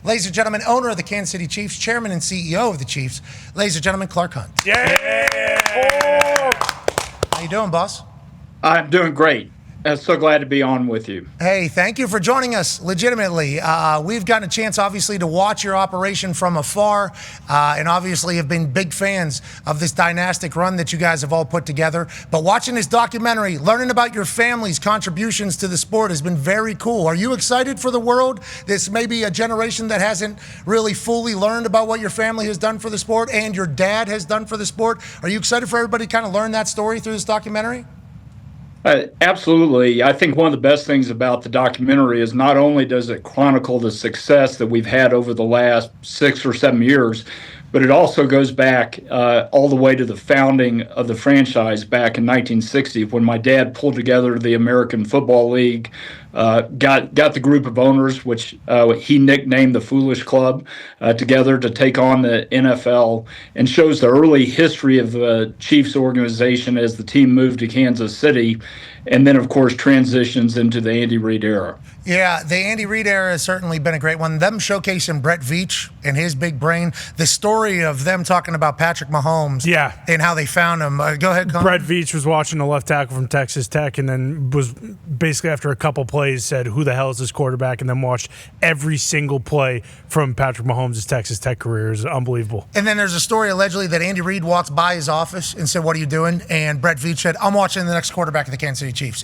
Ladies and gentlemen, owner of the Kansas City Chiefs, chairman and CEO of the Chiefs, ladies and gentlemen, Clark Hunt. Yeah! How you doing, boss? I'm doing great. I'm so glad to be on with you. Hey, thank you for joining us legitimately. We've gotten a chance, obviously, to watch your operation from afar and obviously have been big fans of this dynastic run that you guys have all put together. But watching this documentary, learning about your family's contributions to the sport has been very cool. Are you excited for the world? This may be a generation that hasn't really fully learned about what your family has done for the sport and your dad has done for the sport. Are you excited for everybody to kind of learn that story through this documentary? Absolutely. I think one of the best things about the documentary is not only does it chronicle the success that we've had over the last 6 or 7 years, but it also goes back all the way to the founding of the franchise back in 1960 when my dad pulled together the American Football League, got the group of owners, which he nicknamed the Foolish Club, together to take on the NFL, and shows the early history of the Chiefs organization as the team moved to Kansas City, and then, of course, transitions into the Andy Reid era. Yeah, the Andy Reid era has certainly been a great one. Them showcasing Brett Veach and his big brain. The story of them talking about Patrick Mahomes and how they found him. Go ahead, Colin. Brett Veach was watching the left tackle from Texas Tech and then was basically after a couple plays said, who the hell is this quarterback? And then watched every single play from Patrick Mahomes' Texas Tech career. It was unbelievable. And then there's a story allegedly that Andy Reid walked by his office and said, what are you doing? And Brett Veach said, I'm watching the next quarterback of the Kansas City Chiefs.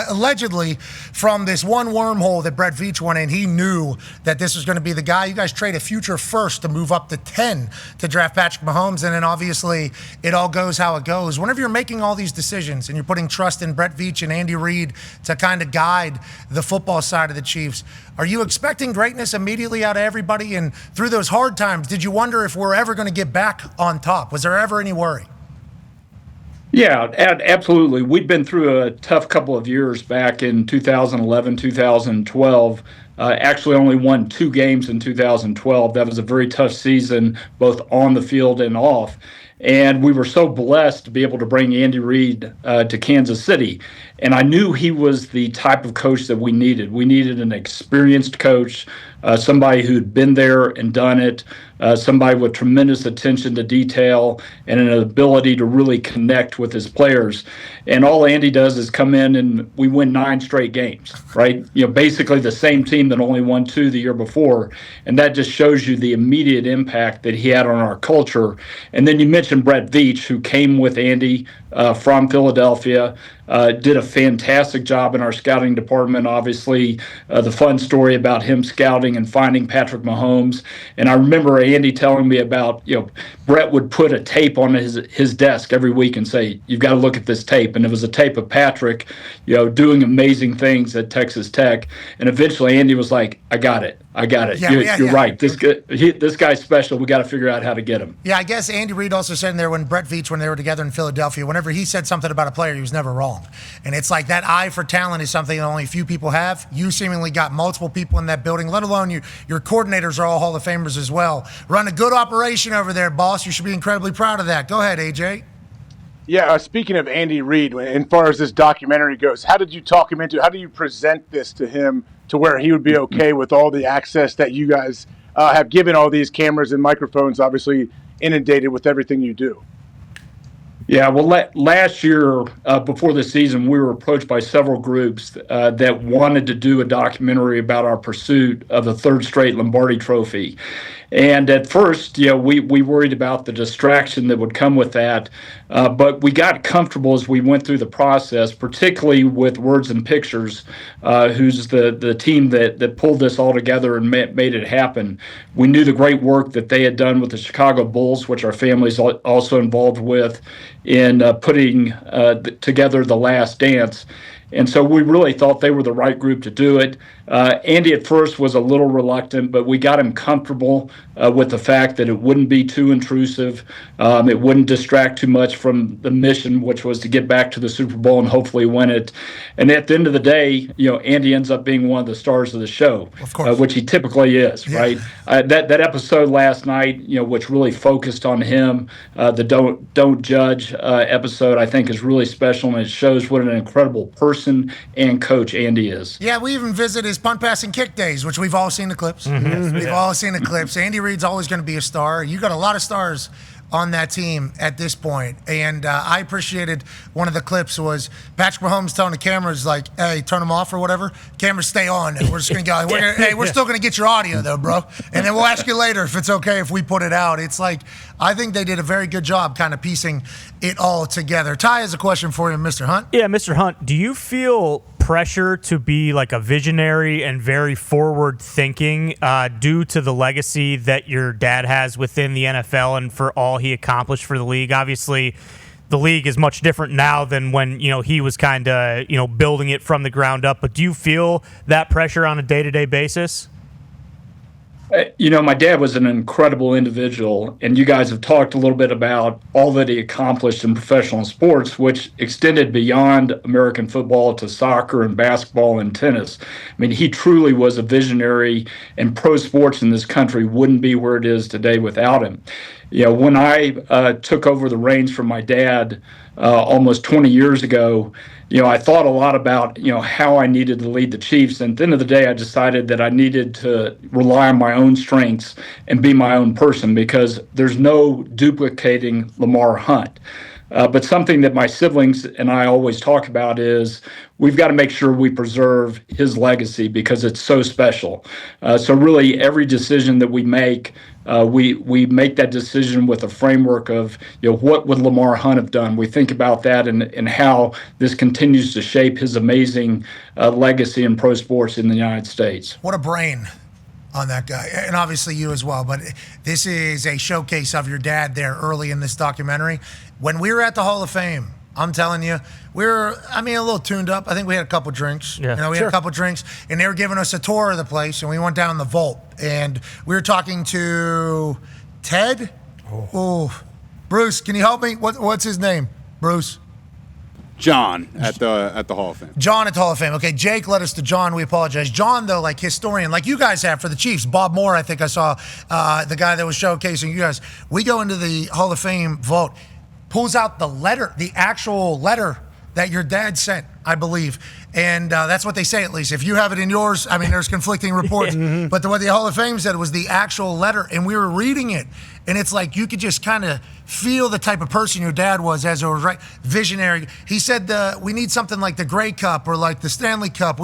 Allegedly, from this one wormhole that Brett Veach went in, he knew that this was going to be the guy. You guys trade a future first to move up to 10 to draft Patrick Mahomes, and then obviously it all goes how it goes. Whenever you're making all these decisions and you're putting trust in Brett Veach and Andy Reid to kind of guide the football side of the Chiefs, are you expecting greatness immediately out of everybody? And through those hard times, did you wonder if we're ever going to get back on top? Was there ever any worry? Yeah, absolutely. We'd been through a tough couple of years back in 2011, 2012. Actually only won 2 games in 2012. That was a very tough season, both on the field and off. And we were so blessed to be able to bring Andy Reid to Kansas City. And I knew he was the type of coach that we needed. We needed an experienced coach, somebody who'd been there and done it, somebody with tremendous attention to detail and an ability to really connect with his players. And all Andy does is come in and we win 9 straight games, right? Basically the same team that only won 2 the year before. And that just shows you the immediate impact that he had on our culture. And then you mentioned Brett Veach, who came with Andy from Philadelphia, did a fantastic job in our scouting department. Obviously, the fun story about him scouting and finding Patrick Mahomes. And I remember Andy telling me about, Brett would put a tape on his desk every week and say, you've got to look at this tape. And it was a tape of Patrick, doing amazing things at Texas Tech. And eventually Andy was like, I got it. You're right. This guy's special. We got to figure out how to get him. Yeah, I guess Andy Reid also said in there when Brett Veach, when they were together in Philadelphia, whenever he said something about a player, he was never wrong. And it's like that eye for talent is something that only a few people have. You seemingly got multiple people in that building, let alone your coordinators are all Hall of Famers as well. Run a good operation over there, boss. You should be incredibly proud of that. Go ahead, AJ. Yeah, speaking of Andy Reid, as far as this documentary goes, how did you talk him into it? How do you present this to him to where he would be okay with all the access that you guys have given all these cameras and microphones, obviously inundated with everything you do? Yeah, well, last year, before the season, we were approached by several groups that wanted to do a documentary about our pursuit of the 3rd straight Lombardi Trophy. And at first, we worried about the distraction that would come with that. But we got comfortable as we went through the process, particularly with Words and Pictures, who's the team that pulled this all together and made it happen. We knew the great work that they had done with the Chicago Bulls, which our family's also involved with, in putting together The Last Dance. And so we really thought they were the right group to do it. Andy at first was a little reluctant, but we got him comfortable with the fact that it wouldn't be too intrusive. It wouldn't distract too much from the mission, which was to get back to the Super Bowl and hopefully win it. And at the end of the day, Andy ends up being one of the stars of the show, which he typically is, right? That episode last night, which really focused on him, the Don't Judge episode, I think is really special, and it shows what an incredible person person and coach Andy is. Yeah, we even visit his punt, pass, and kick days, which we've all seen the clips. We've all seen the clips. Andy Reid's always going to be a star. You got a lot of stars on that team at this point. And I appreciated one of the clips was Patrick Mahomes telling the cameras, like, hey, turn them off or whatever. Cameras stay on. And we're just going to go, hey, we're still going to get your audio, though, bro. And then we'll ask you later if it's okay if we put it out. It's like, I think they did a very good job kind of piecing it all together. Ty has a question for you, Mr. Hunt. Yeah, Mr. Hunt, do you feel pressure to be like a visionary and very forward thinking due to the legacy that your dad has within the NFL and for all he accomplished for the league? Obviously, the league is much different now than when, he was kind of, building it from the ground up. But do you feel that pressure on a day-to-day basis? My dad was an incredible individual, and you guys have talked a little bit about all that he accomplished in professional sports, which extended beyond American football to soccer and basketball and tennis. I mean, he truly was a visionary, and pro sports in this country wouldn't be where it is today without him. When I took over the reins from my dad almost 20 years ago, I thought a lot about, how I needed to lead the Chiefs. And at the end of the day, I decided that I needed to rely on my own strengths and be my own person because there's no duplicating Lamar Hunt. But something that my siblings and I always talk about is we've got to make sure we preserve his legacy because it's so special. So really every decision that we make, we make that decision with a framework of, what would Lamar Hunt have done? We think about that and how this continues to shape his amazing legacy in pro sports in the United States. What a brain on that guy, and obviously you as well. But this is a showcase of your dad there early in this documentary. When we were at the Hall of Fame, I'm telling you, we were, a little tuned up. I think we had a couple drinks. Yeah, we had a couple drinks, and they were giving us a tour of the place, and we went down the vault, and we were talking to Ted. Oh, Bruce, can you help me? What's his name, Bruce? John at the Hall of Fame. John at the Hall of Fame. Okay, Jake led us to John. We apologize. John, though, like historian, like you guys have for the Chiefs. Bob Moore, I think I saw the guy that was showcasing you guys. We go into the Hall of Fame vault, pulls out the letter, the actual letter that your dad sent, I believe. And that's what they say, at least. If you have it in yours, there's conflicting reports. But what the Hall of Fame said was the actual letter. And we were reading it. And it's like you could just kind of feel the type of person your dad was as a visionary. He said we need something like the Grey Cup or like the Stanley Cup.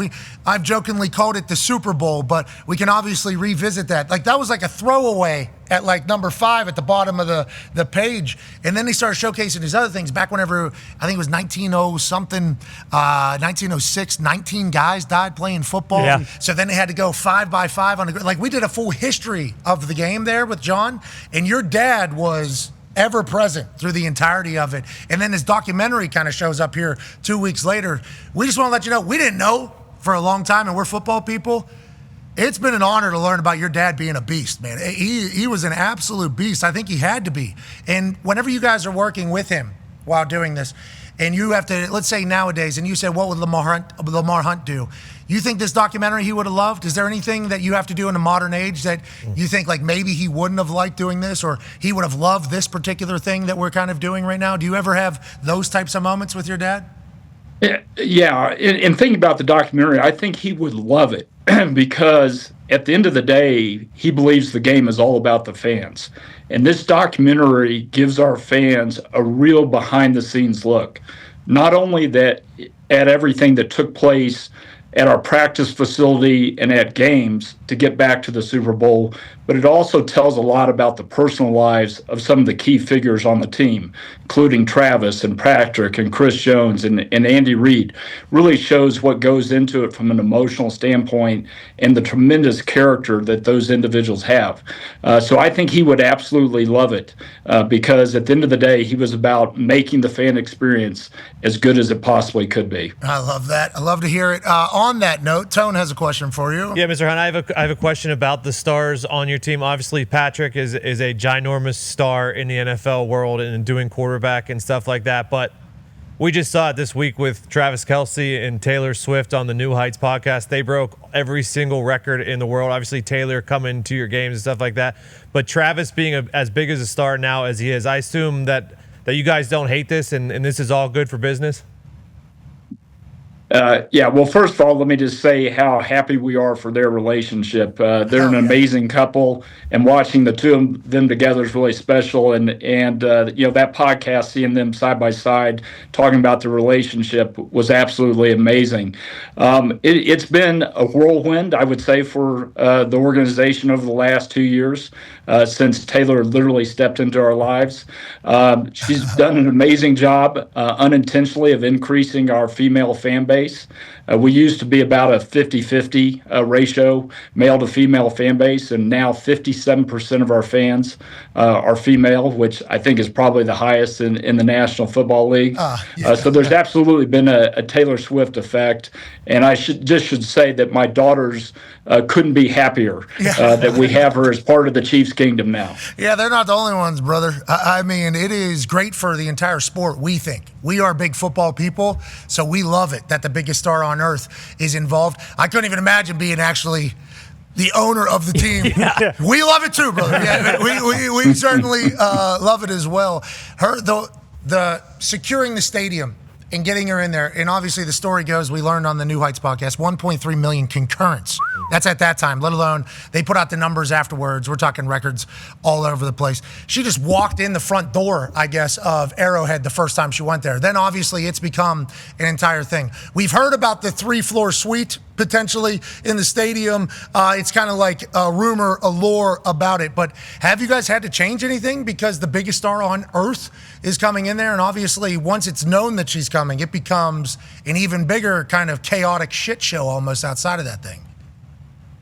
I've jokingly called it the Super Bowl, but we can obviously revisit that. Like that was like a throwaway at like number 5 at the bottom of the page. And then they started showcasing these other things back whenever, I think it was 1906, 19 guys died playing football. Yeah. So then they had to go 5 by 5 on the, like we did a full history of the game there with John, and your dad was ever present through the entirety of it. And then this documentary kind of shows up here 2 weeks later. We just want to let you know, we didn't know for a long time, and we're football people. It's been an honor to learn about your dad being a beast, man. He was an absolute beast. I think he had to be. And whenever you guys are working with him while doing this, and you have to, let's say nowadays, and you said, what would Lamar Hunt do? You think this documentary he would have loved? Is there anything that you have to do in the modern age that you think like maybe he wouldn't have liked doing this, or he would have loved this particular thing that we're kind of doing right now? Do you ever have those types of moments with your dad? Yeah. And thinking about the documentary, I think he would love it because at the end of the day, he believes the game is all about the fans. And this documentary gives our fans a real behind-the-scenes look. Not only that at everything that took place at our practice facility and at games to get back to the Super Bowl, but it also tells a lot about the personal lives of some of the key figures on the team, including Travis and Patrick and Chris Jones and Andy Reid. Really shows what goes into it from an emotional standpoint and the tremendous character that those individuals have. So I think he would absolutely love it because at the end of the day, he was about making the fan experience as good as it possibly could be. I love that. I love to hear it. On that note, Tone has a question for you. Yeah, Mr. Hunt, I have a question about the stars on your team. Obviously, Patrick is a ginormous star in the NFL world and doing quarterback and stuff like that. But we just saw it this week with Travis Kelce and Taylor Swift on the New Heights podcast. They broke every single record in the world. Obviously, Taylor coming to your games and stuff like that. But Travis being as big as a star now as he is, I assume that you guys don't hate this and this is all good for business? Yeah, well, first of all, let me just say how happy we are for their relationship. They're an amazing couple, and watching the two of them together is really special. And that podcast, seeing them side by side, talking about the relationship was absolutely amazing. It's been a whirlwind, I would say, for the organization over the last 2 years since Taylor literally stepped into our lives. She's done an amazing job unintentionally of increasing our female fan base. We used to be about a 50-50 ratio male to female fan base, and now 57% of our fans are female, which I think is probably the highest in the National Football League. So there's absolutely been a Taylor Swift effect, and I should say that my daughters couldn't be happier that we have her as part of the Chiefs kingdom now. Yeah, they're not the only ones, brother. I mean, it is great for the entire sport, we think. We are big football people, so we love it that the biggest star on earth is involved. I couldn't even imagine being actually the owner of the team. We love it too, brother. Yeah, we certainly love it as well. The securing the stadium and getting her in there, and obviously the story goes, we learned on the New Heights podcast, 1.3 million concurrents. That's at that time, let alone they put out the numbers afterwards. We're talking records all over the place. She just walked in the front door, I guess, of Arrowhead the first time she went there. Then obviously it's become an entire thing. We've heard about the 3-floor suite potentially in the stadium. It's kind of like a rumor, a lore about it. But have you guys had to change anything because the biggest star on earth is coming in there? And obviously once it's known that she's coming, it becomes an even bigger kind of chaotic shit show almost outside of that thing.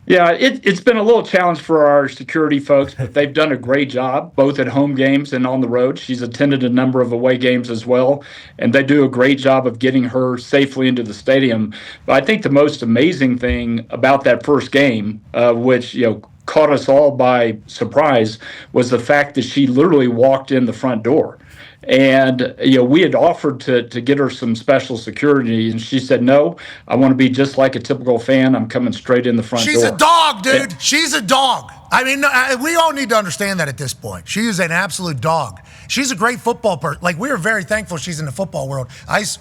Yeah, it's been a little challenge for our security folks, but they've done a great job, both at home games and on the road. She's attended a number of away games as well, and they do a great job of getting her safely into the stadium. But I think the most amazing thing about that first game, which caught us all by surprise, was the fact that she literally walked in the front door. And we had offered to get her some special security, and she said, "No, I want to be just like a typical fan. I'm coming straight in the front door." She's a dog, dude. She's a dog. I mean, we all need to understand that at this point. She is an absolute dog. She's a great football person. Like, we are very thankful she's in the football world.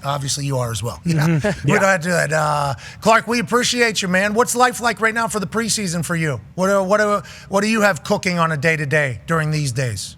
Obviously, you are as well. We don't have to do that. Clark, we appreciate you, man. What's life like right now for the preseason for you? What do you have cooking on a day-to-day during these days?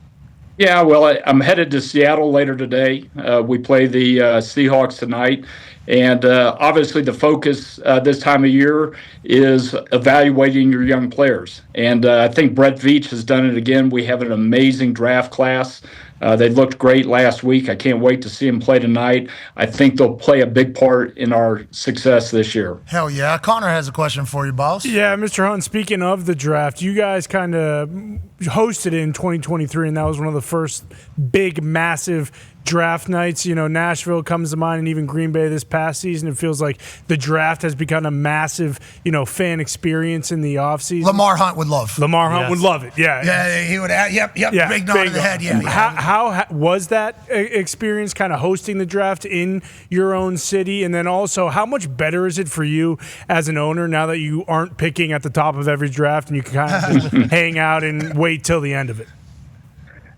Yeah, well, I'm headed to Seattle later today. We play the Seahawks tonight. And obviously the focus this time of year is evaluating your young players. And I think Brett Veach has done it again. We have an amazing draft class. They looked great last week. I can't wait to see them play tonight. I think they'll play a big part in our success this year. Hell yeah. Connor has a question for you, boss. Yeah, Mr. Hunt, speaking of the draft, you guys kind of hosted it in 2023, and that was one of the first big, massive draft nights. Nashville comes to mind, and even Green Bay this past season. It feels like the draft has become a massive, fan experience in the offseason. Lamar Hunt would love. Lamar Hunt would love it. Yeah. Yeah, he would. Yep. Big nod to the head. Yeah. How was that experience, kind of hosting the draft in your own city? And then also, how much better is it for you as an owner now that you aren't picking at the top of every draft and you can kind of just hang out and wait till the end of it?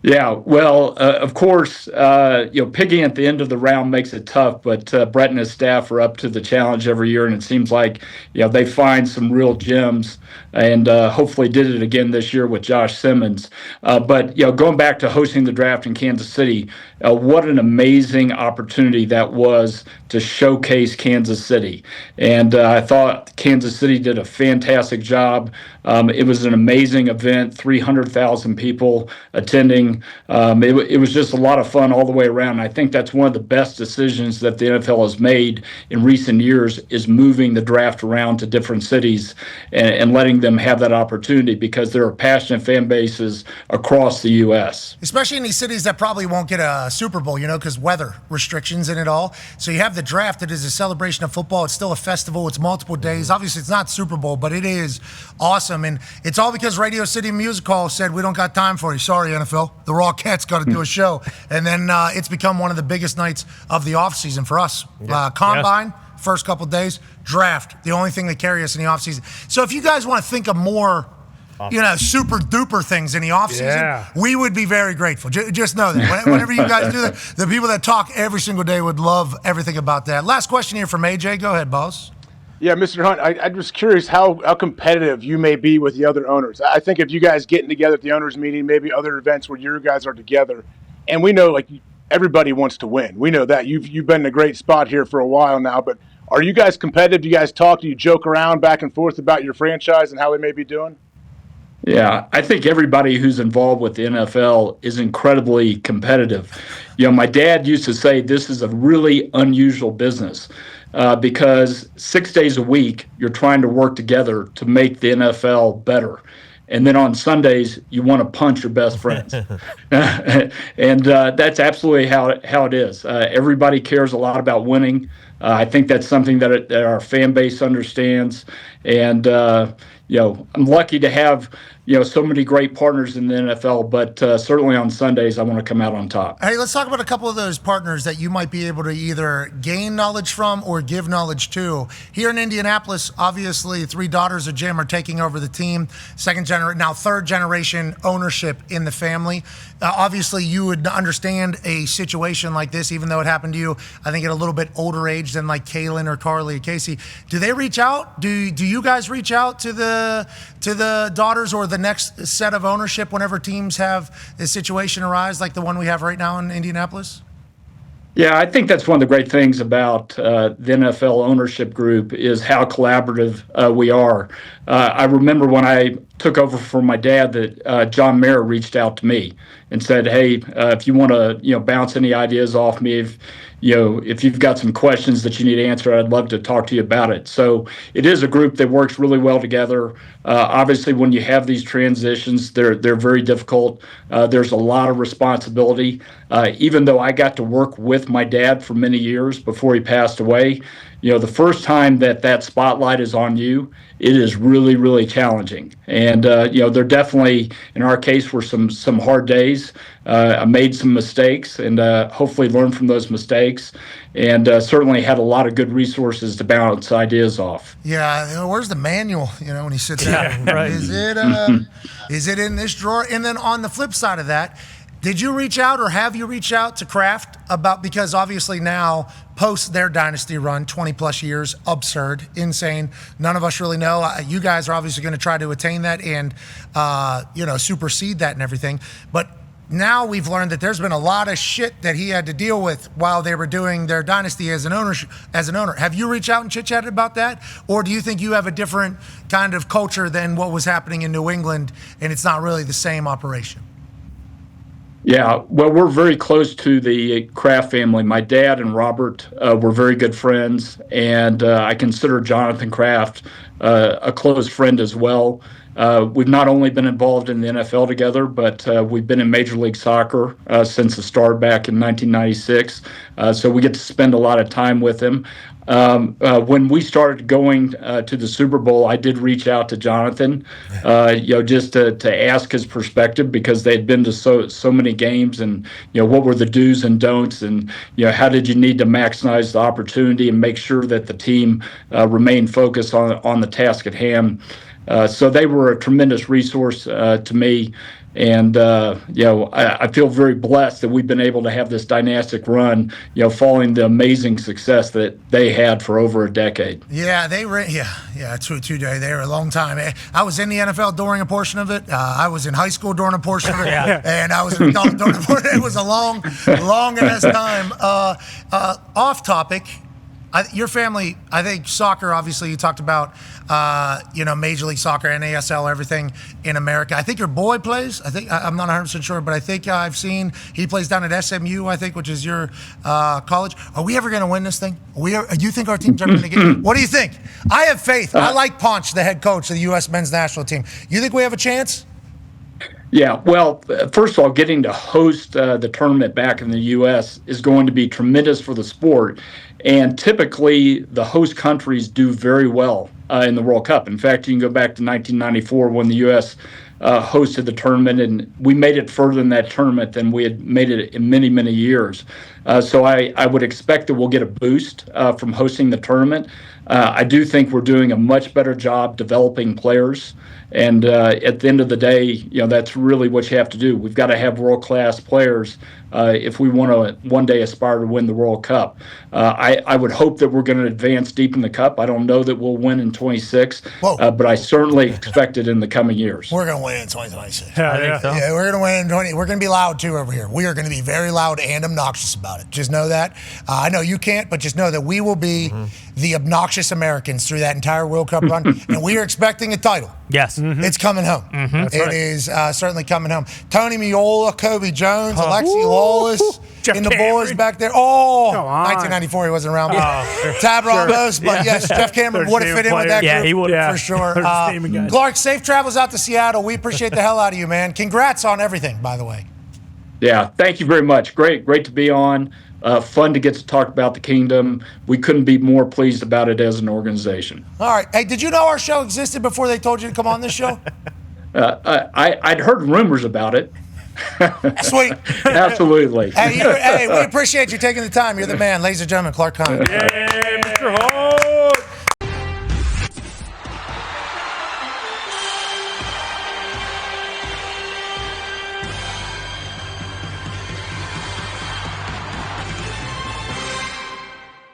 Yeah, well, of course, picking at the end of the round makes it tough, but Brett and his staff are up to the challenge every year, and it seems like they find some real gems, and hopefully did it again this year with Josh Simmons. But going back to hosting the draft in Kansas City, what an amazing opportunity that was to showcase Kansas City, and I thought Kansas City did a fantastic job. It was an amazing event, 300,000 people attending. It was just a lot of fun all the way around. I think that's one of the best decisions that the NFL has made in recent years is moving the draft around to different cities and letting them have that opportunity because there are passionate fan bases across the U.S. Especially in these cities that probably won't get a Super Bowl, because weather restrictions and it all. So you have the draft that is a celebration of football. It's still a festival. It's multiple days. Obviously, it's not Super Bowl, but it is awesome. And it's all because Radio City Music Hall said, we don't got time for you. Sorry, NFL. The Raw Cats got to do a show. And then it's become one of the biggest nights of the offseason for us. Combine, first couple days, draft, the only thing that carry us in the offseason. So if you guys want to think of more super duper things in the offseason, we would be very grateful. Just know that. Whenever you guys do that, the people that talk every single day would love everything about that. Last question here from AJ. Go ahead, boss. Yeah, Mr. Hunt, I'm just curious how competitive you may be with the other owners. I think if you guys getting together at the owners meeting, maybe other events where you guys are together, and we know everybody wants to win. We know that. You've been in a great spot here for a while now, but are you guys competitive? Do you guys talk? Do you joke around back and forth about your franchise and how they may be doing? Yeah, I think everybody who's involved with the NFL is incredibly competitive. My dad used to say this is a really unusual business because 6 days a week you're trying to work together to make the NFL better. And then on Sundays, you want to punch your best friends. And that's absolutely how it is. Everybody cares a lot about winning. I think that's something that our fan base understands. And, I'm lucky to have, so many great partners in the NFL, but certainly on Sundays, I want to come out on top. Hey, let's talk about a couple of those partners that you might be able to either gain knowledge from or give knowledge to. Here in Indianapolis, obviously, 3 daughters of Jim are taking over the team. Third generation ownership in the family. Obviously, you would understand a situation like this, even though it happened to you, I think, at a little bit older age than like Kaylin or Carly or Casey. Do they reach out? Do you guys reach out to the daughters or the next set of ownership whenever teams have a situation arise like the one we have right now in Indianapolis? Yeah, I think that's one of the great things about the NFL ownership group is how collaborative we are. I remember when I took over for my dad that John Mayer reached out to me and said, hey, if you want to bounce any ideas off me, if you've got some questions that you need answered, I'd love to talk to you about it. So it is a group that works really well together. Obviously, when you have these transitions, they're very difficult. There's a lot of responsibility. Even though I got to work with my dad for many years before he passed away, the first time that spotlight is on you, it is really, really challenging. And, there definitely, in our case, were some hard days. I made some mistakes and hopefully learned from those mistakes, and certainly had a lot of good resources to bounce ideas off. Yeah, where's the manual, when he sits down? Yeah, right. Is it in this drawer? And then on the flip side of that, did you reach out or have you reached out to Kraft because obviously now, post their dynasty run, 20 plus years, absurd, insane. None of us really know. You guys are obviously going to try to attain that and, supersede that and everything. But now we've learned that there's been a lot of shit that he had to deal with while they were doing their dynasty as an owner. Have you reached out and chit-chatted about that? Or do you think you have a different kind of culture than what was happening in New England and it's not really the same operation? Yeah, well, we're very close to the Kraft family. My dad and Robert were very good friends, and I consider Jonathan Kraft a close friend as well. We've not only been involved in the NFL together, but we've been in Major League Soccer since the start back in 1996. So we get to spend a lot of time with him. When we started going to the Super Bowl, I did reach out to Jonathan, just to ask his perspective because they'd been to so many games and, what were the do's and don'ts and, how did you need to maximize the opportunity and make sure that the team remained focused on the task at hand. So they were a tremendous resource to me. And, I feel very blessed that we've been able to have this dynastic run, following the amazing success that they had for over a decade. Yeah, they were. Two days. They were a long time. I was in the NFL during a portion of it. I was in high school during a portion of it. And I was in college during a portion. It was a long ass time. Off topic. Your family, I think soccer, obviously you talked about, Major League Soccer, NASL, everything in America. I think your boy plays. I'm not 100% sure, but I think I've seen he plays down at SMU, I think, which is your college. Are we ever going to win this thing? Do you think our team's ever going to get it? What do you think? I have faith. I like Ponch, the head coach of the U.S. men's national team. You think we have a chance? Yeah, well, first of all, getting to host the tournament back in the U.S. is going to be tremendous for the sport. And typically, the host countries do very well in the World Cup. In fact, you can go back to 1994 when the U.S. Hosted the tournament, and we made it further in that tournament than we had made it in many, many years. So I would expect that we'll get a boost from hosting the tournament. I do think we're doing a much better job developing players. And at the end of the day, that's really what you have to do. We've got to have world-class players if we want to one day aspire to win the World Cup. I would hope that we're going to advance deep in the Cup. I don't know that we'll win in 26, but I certainly expect it in the coming years. We're going to win in 2026. I think so. Yeah, we're going to win in 20. We're going to be loud, too, over here. We are going to be very loud and obnoxious about it. Just know that. I know you can't, but just know that we will be the obnoxious Americans through that entire World Cup run, and we are expecting a title. Yes. It's coming home. It is certainly coming home. Tony Miola, Kobe Jones, Alexi Lawless, Jeff and the Cameron. boys back there. Oh, Come on. 1994, he wasn't around. Tab Ramos, but yes, Jeff Cameron would have fit in with that group he would for sure. Entertainment guys. Clark, safe travels out to Seattle. We appreciate the hell out of you, man. Congrats on everything, by the way. Yeah, thank you very much. Great to be on. Fun to get to talk about the Kingdom. We couldn't be more pleased about it as an organization. All right. Hey, did you know our show existed before they told you to come on this show? I'd heard rumors about it. Sweet. Absolutely. Hey, we appreciate you taking the time. You're the man. Ladies and gentlemen, Clark Conn. Hey, Mr. Hall.